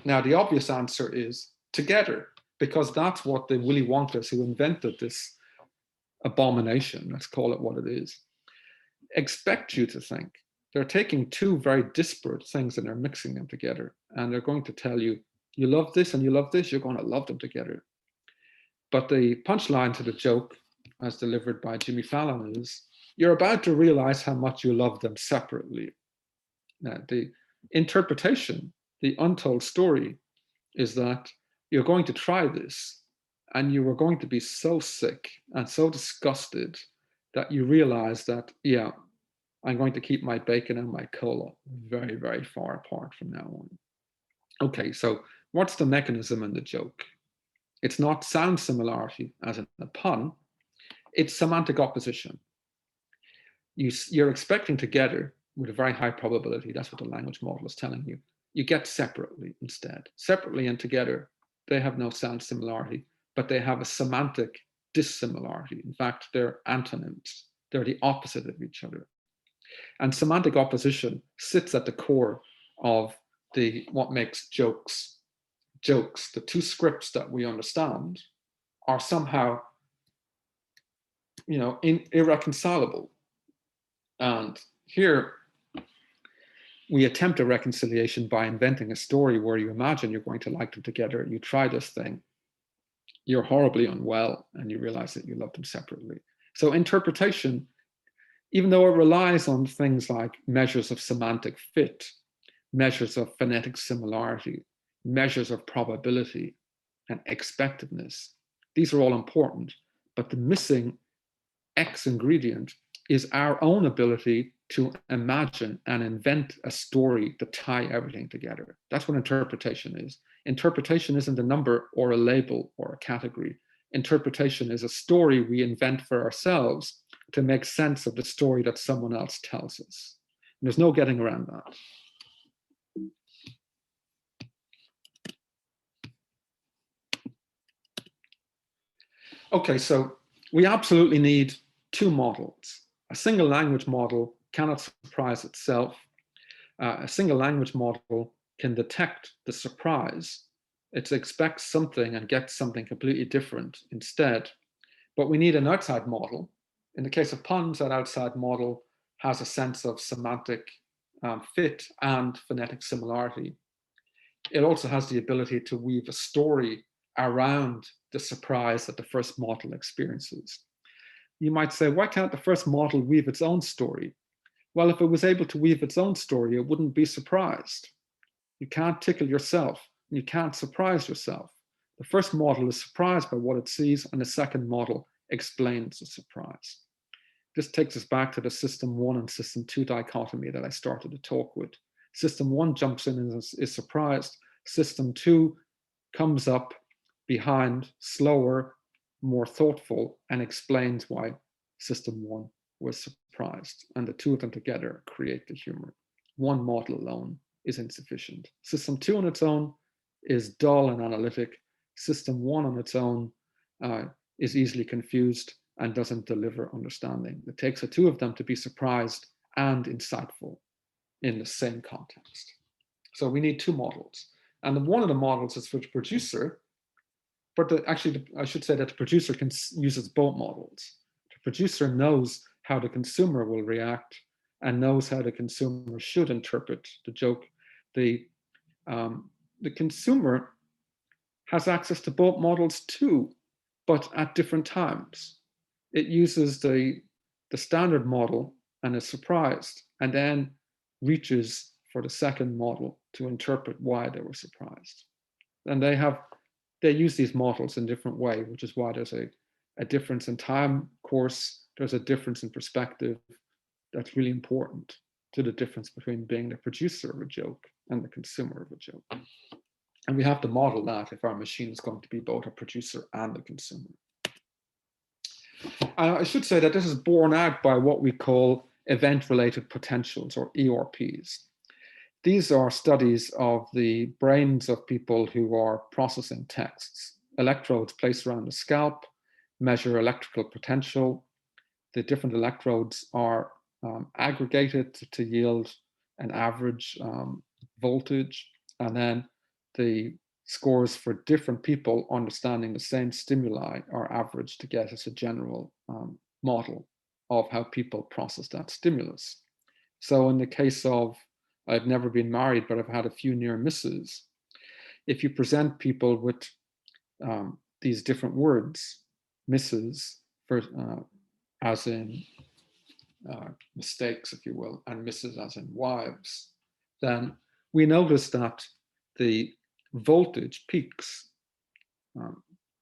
Now, the obvious answer is together, because that's what the Willy Wonkas who invented this abomination, let's call it what it is. expect you to think. They're taking two very disparate things and they're mixing them together. And they're going to tell you, you love this and you love this, you're going to love them together. But the punchline to the joke, as delivered by Jimmy Fallon, is you're about to realize how much you love them separately. Now, the interpretation, the untold story, is that you're going to try this and you are going to be so sick and so disgusted that you realize that, yeah, I'm going to keep my bacon and my cola very, very far apart from now on. Okay, so what's the mechanism in the joke? It's not sound similarity as in a pun, it's semantic opposition. You're expecting together with a very high probability, that's what the language model is telling you. You get separately instead. Separately and together, they have no sound similarity, but they have a semantic dissimilarity. In fact, they're antonyms. They're the opposite of each other. And semantic opposition sits at the core of what makes jokes. The two scripts that we understand are somehow, irreconcilable. And here we attempt a reconciliation by inventing a story where you imagine you're going to like them together. You try this thing, you're horribly unwell, and you realize that you love them separately. So interpretation, even though it relies on things like measures of semantic fit, measures of phonetic similarity, measures of probability, and expectedness, these are all important, but the missing X ingredient is our own ability to imagine and invent a story to tie everything together. That's what interpretation is. Interpretation isn't a number or a label or a category. Interpretation is a story we invent for ourselves to make sense of the story that someone else tells us. And there's no getting around that. Okay, so we absolutely need two models. A single language model cannot surprise itself. A single language model can detect the surprise. It expects something and gets something completely different instead. But we need an outside model. In the case of puns, that outside model has a sense of semantic fit and phonetic similarity. It also has the ability to weave a story around the surprise that the first model experiences. You might say, why can't the first model weave its own story? Well, if it was able to weave its own story, it wouldn't be surprised. You can't tickle yourself, and you can't surprise yourself. The first model is surprised by what it sees, and the second model explains the surprise. This takes us back to the system 1 and system 2 dichotomy that I started the talk with. System 1 jumps in and is surprised. System 2 comes up behind, slower, more thoughtful, and explains why system 1 was surprised. And the two of them together create the humor. One model alone is insufficient. System 2 on its own is dull and analytic. System 1 on its own is easily confused and doesn't deliver understanding. It takes the two of them to be surprised and insightful in the same context. So we need two models. And one of the models is for the producer, but actually, I should say that the producer uses both models. The producer knows how the consumer will react and knows how the consumer should interpret the joke. The consumer has access to both models too, but at different times. It uses the standard model and is surprised, and then reaches for the second model to interpret why they were surprised. And they use these models in different way, which is why there's a difference in time course, there's a difference in perspective that's really important to the difference between being the producer of a joke and the consumer of a joke. And we have to model that if our machine is going to be both a producer and a consumer. I should say that this is borne out by what we call event-related potentials, or ERPs. These are studies of the brains of people who are processing texts. Electrodes placed around the scalp measure electrical potential. The different electrodes are aggregated to yield an average voltage, and then the scores for different people understanding the same stimuli are averaged to get us a general model of how people process that stimulus. So in the case of, I've never been married, but I've had a few near misses, if you present people with these different words, misses, for, as in mistakes, if you will, and misses as in wives, then we notice that the voltage peaks.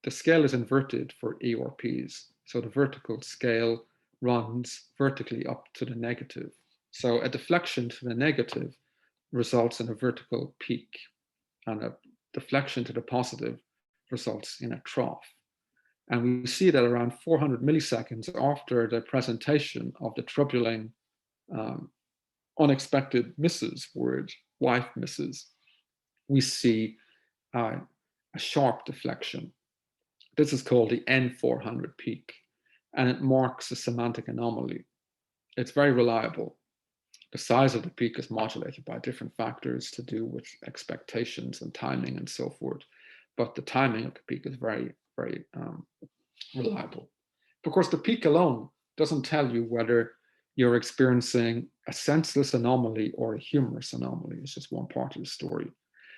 The scale is inverted for ERPs. So the vertical scale runs vertically up to the negative. So a deflection to the negative results in a vertical peak, and a deflection to the positive results in a trough. And we see that around 400 milliseconds after the presentation of the troubling, unexpected misses word, wife misses, we see a sharp deflection. This is called the N400 peak, and it marks a semantic anomaly. It's very reliable. The size of the peak is modulated by different factors to do with expectations and timing and so forth. But the timing of the peak is very, very reliable. Of course, the peak alone doesn't tell you whether you're experiencing a senseless anomaly or a humorous anomaly. It's just one part of the story.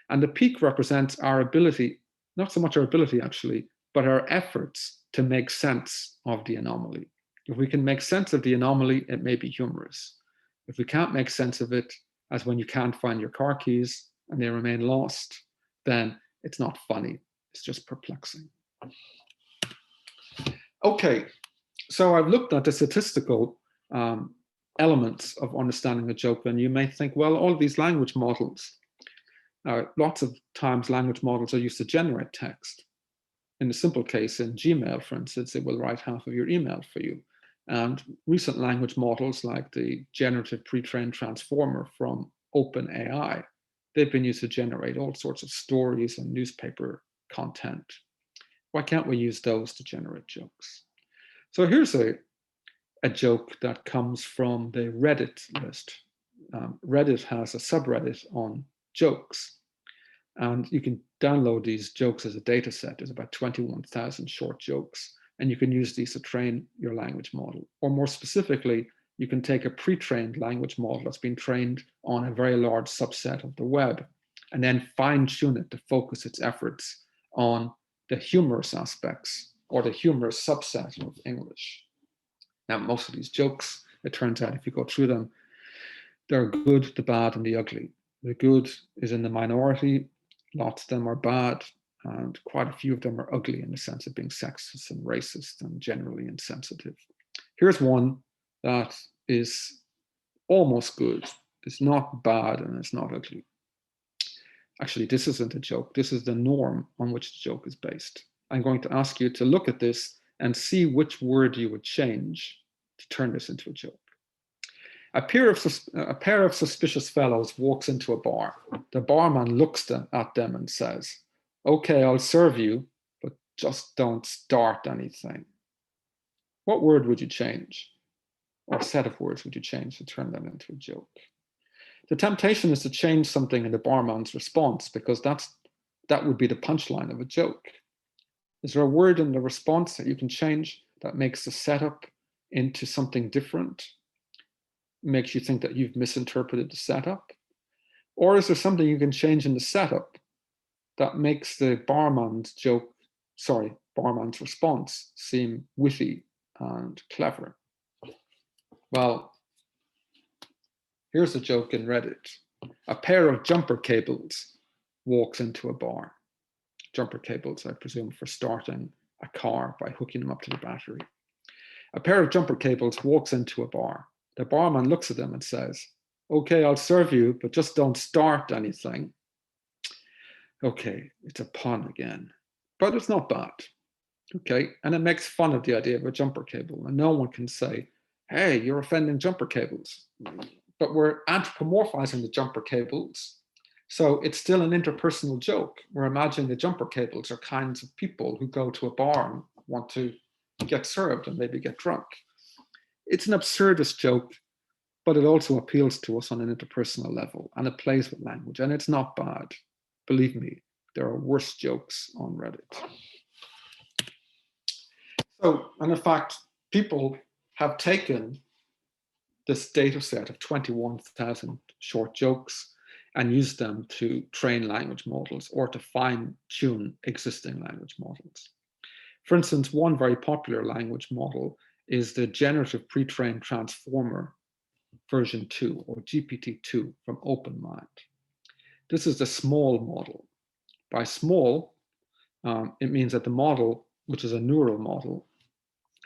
And the peak represents our ability, not so much our ability actually, but our efforts to make sense of the anomaly. If we can make sense of the anomaly, it may be humorous. If we can't make sense of it, as when you can't find your car keys and they remain lost, then it's not funny, it's just perplexing. Okay, so I've looked at the statistical elements of understanding a joke, and you may think, well, all these language models, lots of times language models are used to generate text. In the simple case, in Gmail, for instance, it will write half of your email for you. And recent language models like the generative pre-trained transformer from OpenAI, they've been used to generate all sorts of stories and newspaper content. Why can't we use those to generate jokes? So here's a joke that comes from the Reddit list. Reddit has a subreddit on jokes, and you can download these jokes as a data set. There's about 21,000 short jokes, and you can use these to train your language model. Or more specifically, you can take a pre-trained language model that's been trained on a very large subset of the web, and then fine-tune it to focus its efforts on the humorous aspects or the humorous subset of English. Now, most of these jokes, it turns out, if you go through them, they're good, the bad, and the ugly. The good is in the minority. Lots of them are bad, and quite a few of them are ugly in the sense of being sexist and racist and generally insensitive. Here's one that is almost good. It's not bad and it's not ugly. Actually, this isn't a joke. This is the norm on which the joke is based. I'm going to ask you to look at this and see which word you would change to turn this into a joke. A pair of suspicious fellows walks into a bar. The barman looks at them and says, "Okay, I'll serve you, but just don't start anything." What word would you change? Or set of words would you change to turn them into a joke? The temptation is to change something in the barman's response, because that would be the punchline of a joke. Is there a word in the response that you can change that makes the setup into something different? Makes you think that you've misinterpreted the setup? Or is there something you can change in the setup that makes the barman's response seem witty and clever? Well, here's a joke in Reddit. A pair of jumper cables walks into a bar. Jumper cables, I presume, for starting a car by hooking them up to the battery. A pair of jumper cables walks into a bar. The barman looks at them and says, "Okay, I'll serve you, but just don't start anything." Okay, it's a pun again, but it's not bad. Okay, and it makes fun of the idea of a jumper cable, and no one can say, "Hey, you're offending jumper cables." But we're anthropomorphizing the jumper cables, so it's still an interpersonal joke. We're imagining the jumper cables are kinds of people who go to a bar and want to get served and maybe get drunk. It's an absurdist joke, but it also appeals to us on an interpersonal level, and it plays with language, and it's not bad. Believe me, there are worse jokes on Reddit. So, and in fact, people have taken this data set of 21,000 short jokes and used them to train language models or to fine-tune existing language models. For instance, one very popular language model is the Generative Pre-trained Transformer version 2, or GPT-2 from OpenMind. This is the small model. By small, it means that the model, which is a neural model,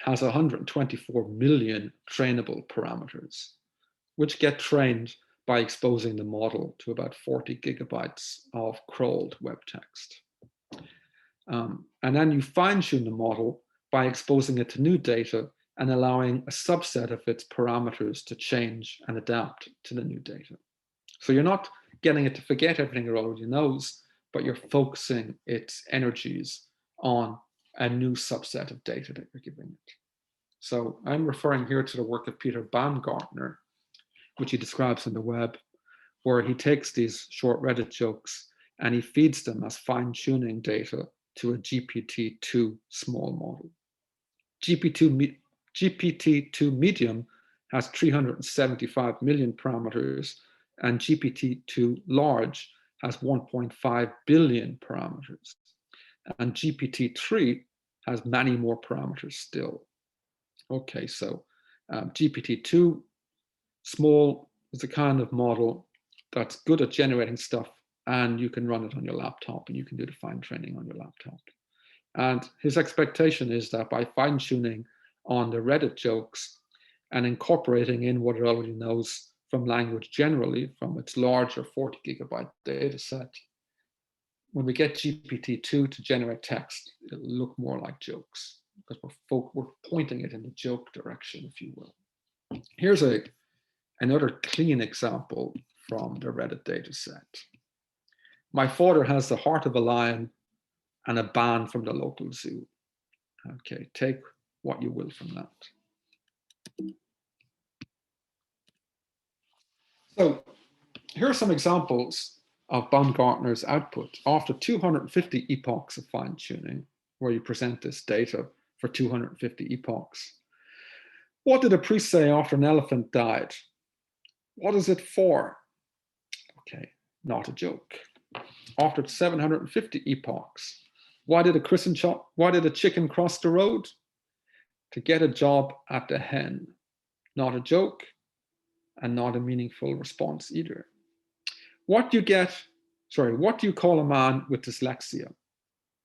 has 124 million trainable parameters, which get trained by exposing the model to about 40 gigabytes of crawled web text. And then you fine-tune the model by exposing it to new data and allowing a subset of its parameters to change and adapt to the new data. So you're not getting it to forget everything it already knows, but you're focusing its energies on a new subset of data that you're giving it. So I'm referring here to the work of Peter Baumgartner, which he describes in the web, where he takes these short Reddit jokes and he feeds them as fine-tuning data to a GPT-2 small model. GPT-2 medium has 375 million parameters, and GPT-2 large has 1.5 billion parameters. And GPT-3 has many more parameters still. Okay, so GPT-2 small is the kind of model that's good at generating stuff, and you can run it on your laptop and you can do the fine training on your laptop. And his expectation is that by fine-tuning on the Reddit jokes and incorporating in what it already knows from language generally, from its larger 40 gigabyte data set, when we get GPT-2 to generate text, it'll look more like jokes, because we're pointing it in the joke direction, if you will. Here's another clean example from the Reddit data set. My father has the heart of a lion and a ban from the local zoo. Okay, take what you will from that. So here are some examples of Baumgartner's output after 250 epochs of fine-tuning, where you present this data for 250 epochs. What did a priest say after an elephant died? What is it for? Okay, not a joke. After 750 epochs, why did a chicken cross the road? To get a job at the hen. Not a joke, and not a meaningful response either. What do you call a man with dyslexia?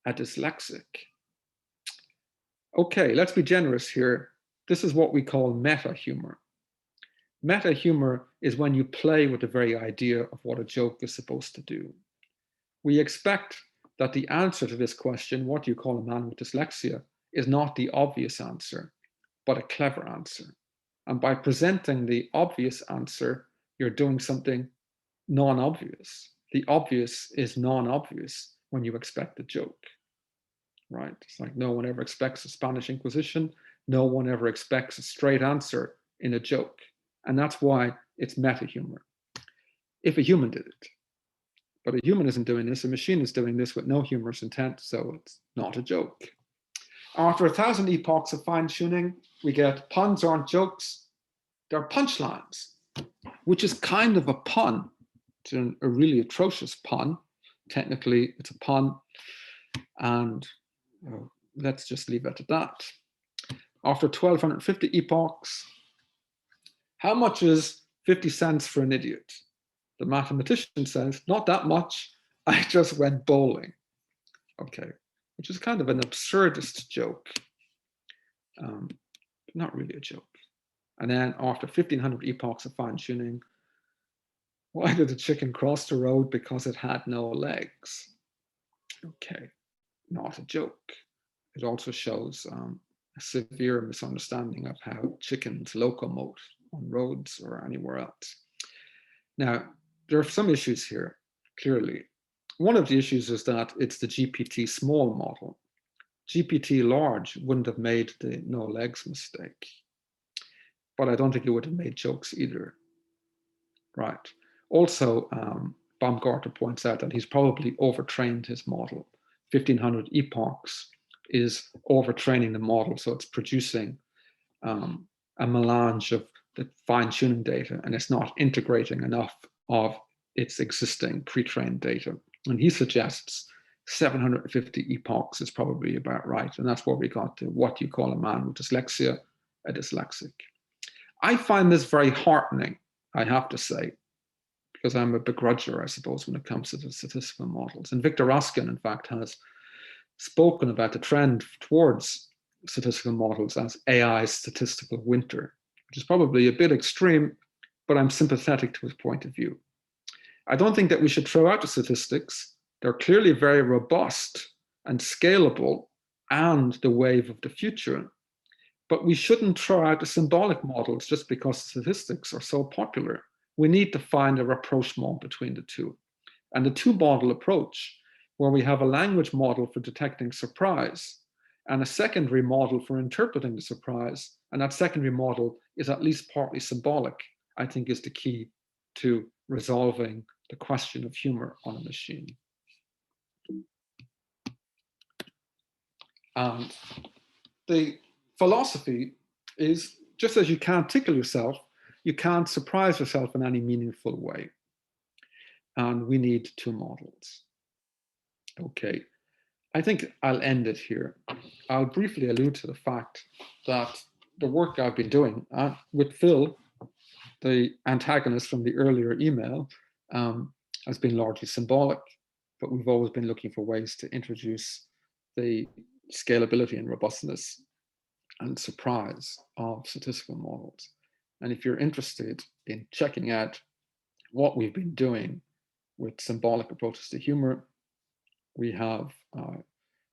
A dyslexic. Okay, let's be generous here. This is what we call meta-humor. Meta-humor is when you play with the very idea of what a joke is supposed to do. We expect that the answer to this question, what do you call a man with dyslexia, is not the obvious answer, but a clever answer. And by presenting the obvious answer, you're doing something non-obvious. The obvious is non-obvious when you expect a joke, right? It's like no one ever expects a Spanish Inquisition. No one ever expects a straight answer in a joke. And that's why it's meta-humor. If a human did it. But a human isn't doing this. A machine is doing this with no humorous intent, so it's not a joke. After 1,000 epochs of fine-tuning, we get puns aren't jokes, they're punchlines, which is kind of a pun. It's a really atrocious pun. Technically, it's a pun, and let's just leave it at that. After 1,250 epochs, how much is 50 cents for an idiot? The mathematician says, not that much, I just went bowling. Okay, which is kind of an absurdist joke. Not really a joke. And then after 1,500 epochs of fine-tuning, why did the chicken cross the road? Because it had no legs. Okay, not a joke. It also shows a severe misunderstanding of how chickens locomote on roads or anywhere else. Now, there are some issues here, clearly. One of the issues is that it's the GPT small model. GPT large wouldn't have made the no legs mistake. But I don't think it would have made jokes either. Right. Also, Baumgartner points out that he's probably overtrained his model. 1,500 epochs is overtraining the model, so it's producing a melange of the fine-tuning data, and it's not integrating enough of its existing pre-trained data. And he suggests 750 epochs is probably about right. And that's where we got to what you call a man with dyslexia, a dyslexic. I find this very heartening, I have to say, because I'm a begrudger, I suppose, when it comes to the statistical models. And Victor Ruskin, in fact, has spoken about the trend towards statistical models as AI's statistical winter, which is probably a bit extreme, but I'm sympathetic to his point of view. I don't think that we should throw out the statistics. They're clearly very robust and scalable and the wave of the future, but we shouldn't throw out the symbolic models just because statistics are so popular. We need to find a rapprochement between the two. And the two-model approach, where we have a language model for detecting surprise and a secondary model for interpreting the surprise, and that secondary model is at least partly symbolic, I think is the key to resolving the question of humor on a machine. And the philosophy is, just as you can't tickle yourself, you can't surprise yourself in any meaningful way. And we need two models. Okay, I think I'll end it here. I'll briefly allude to the fact that the work I've been doing with Phil, the antagonist from the earlier email, has been largely symbolic, but we've always been looking for ways to introduce the scalability and robustness and surprise of statistical models. And if you're interested in checking out what we've been doing with symbolic approaches to humor, we have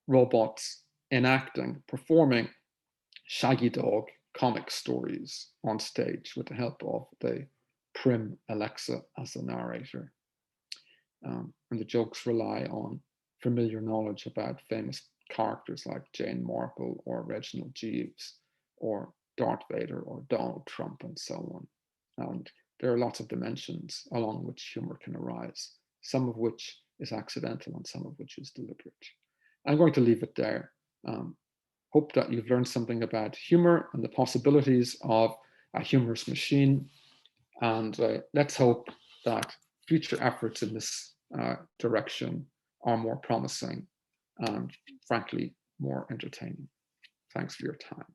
robots enacting, performing Shaggy Dog comic stories on stage with the help of the prim Alexa as the narrator. And the jokes rely on familiar knowledge about famous characters like Jane Marple or Reginald Jeeves or Darth Vader or Donald Trump and so on. And there are lots of dimensions along which humor can arise, some of which is accidental and some of which is deliberate. I'm going to leave it there. Hope that you've learned something about humor and the possibilities of a humorous machine. And let's hope that future efforts in this direction are more promising and, frankly, more entertaining. Thanks for your time.